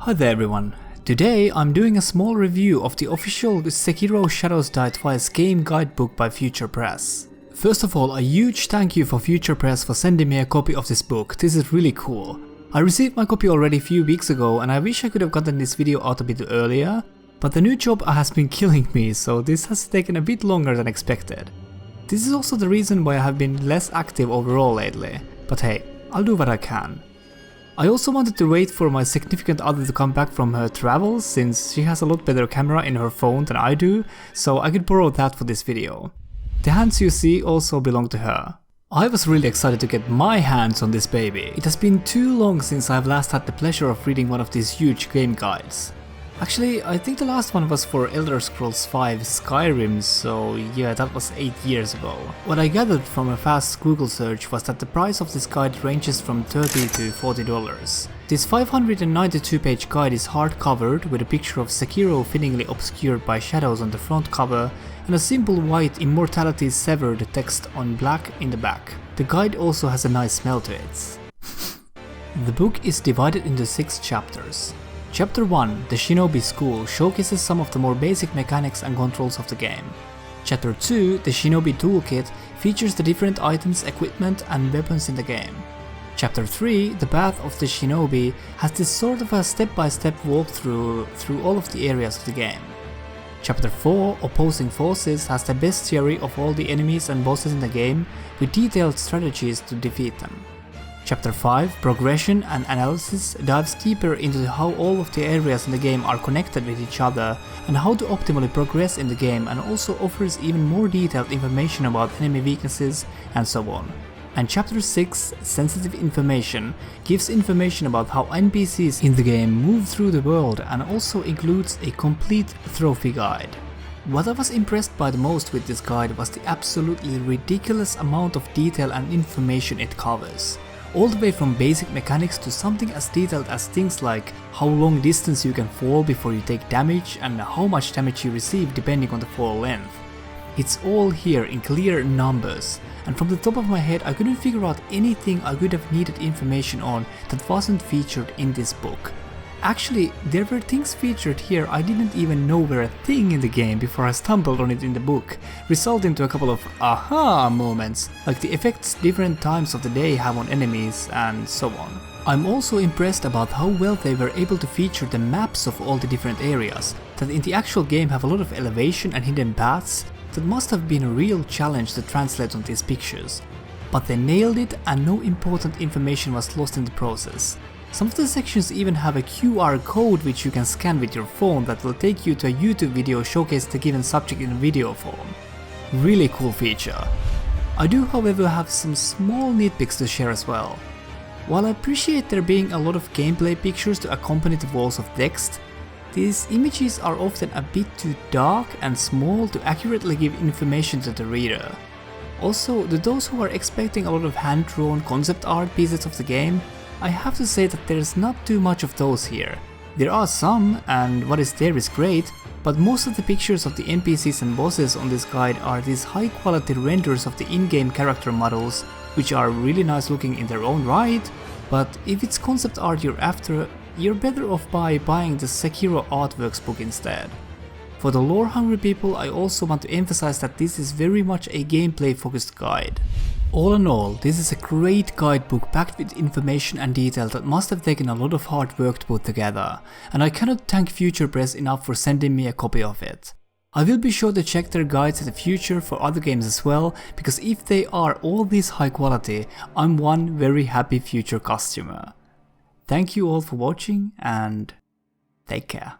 Hi there everyone, today I'm doing a small review of the official Sekiro Shadows Die Twice game guidebook by Future Press. First of all, a huge thank you for Future Press for sending me a copy of this book, this is really cool. I received my copy already a few weeks ago and I wish I could have gotten this video out a bit earlier, but the new job has been killing me, so this has taken a bit longer than expected. This is also the reason why I have been less active overall lately, but hey, I'll do what I can. I also wanted to wait for my significant other to come back from her travels, since she has a lot better camera in her phone than I do, so I could borrow that for this video. The hands you see also belong to her. I was really excited to get my hands on this baby. It has been too long since I've last had the pleasure of reading one of these huge game guides. Actually, I think the last one was for Elder Scrolls V Skyrim, so yeah, that was 8 years ago. What I gathered from a fast Google search was that the price of this guide ranges from $30 to $40. This 592 page guide is hard-covered with a picture of Sekiro fittingly obscured by shadows on the front cover and a simple white Immortality Severed text on black in the back. The guide also has a nice smell to it. The book is divided into 6 chapters. Chapter 1, The Shinobi School, showcases some of the more basic mechanics and controls of the game. Chapter 2, The Shinobi Toolkit, features the different items, equipment and weapons in the game. Chapter 3, The Path of the Shinobi, has this sort of a step-by-step walkthrough through all of the areas of the game. Chapter 4, Opposing Forces, has the best theory of all the enemies and bosses in the game, with detailed strategies to defeat them. Chapter 5, Progression and Analysis, dives deeper into how all of the areas in the game are connected with each other and how to optimally progress in the game, and also offers even more detailed information about enemy weaknesses and so on. And Chapter 6, Sensitive Information, gives information about how NPCs in the game move through the world and also includes a complete trophy guide. What I was impressed by the most with this guide was the absolutely ridiculous amount of detail and information it covers. All the way from basic mechanics to something as detailed as things like how long distance you can fall before you take damage and how much damage you receive depending on the fall length. It's all here in clear numbers, and from the top of my head I couldn't figure out anything I could have needed information on that wasn't featured in this book. Actually, there were things featured here I didn't even know were a thing in the game before I stumbled on it in the book, resulting to a couple of aha moments, like the effects different times of the day have on enemies and so on. I'm also impressed about how well they were able to feature the maps of all the different areas, that in the actual game have a lot of elevation and hidden paths that must have been a real challenge to translate on these pictures. But they nailed it and no important information was lost in the process. Some of the sections even have a QR code which you can scan with your phone that will take you to a YouTube video showcasing the given subject in video form. Really cool feature. I do however have some small nitpicks to share as well. While I appreciate there being a lot of gameplay pictures to accompany the walls of text, these images are often a bit too dark and small to accurately give information to the reader. Also, to those who are expecting a lot of hand-drawn concept art pieces of the game, I have to say that there's not too much of those here. There are some, and what is there is great, but most of the pictures of the NPCs and bosses on this guide are these high quality renders of the in-game character models, which are really nice looking in their own right, but if it's concept art you're after, you're better off by buying the Sekiro Artworks book instead. For the lore hungry people, I also want to emphasize that this is very much a gameplay focused guide. All in all, this is a great guidebook packed with information and detail that must have taken a lot of hard work to put together, and I cannot thank Future Press enough for sending me a copy of it. I will be sure to check their guides in the future for other games as well, because if they are all this high quality, I'm one very happy future customer. Thank you all for watching and take care.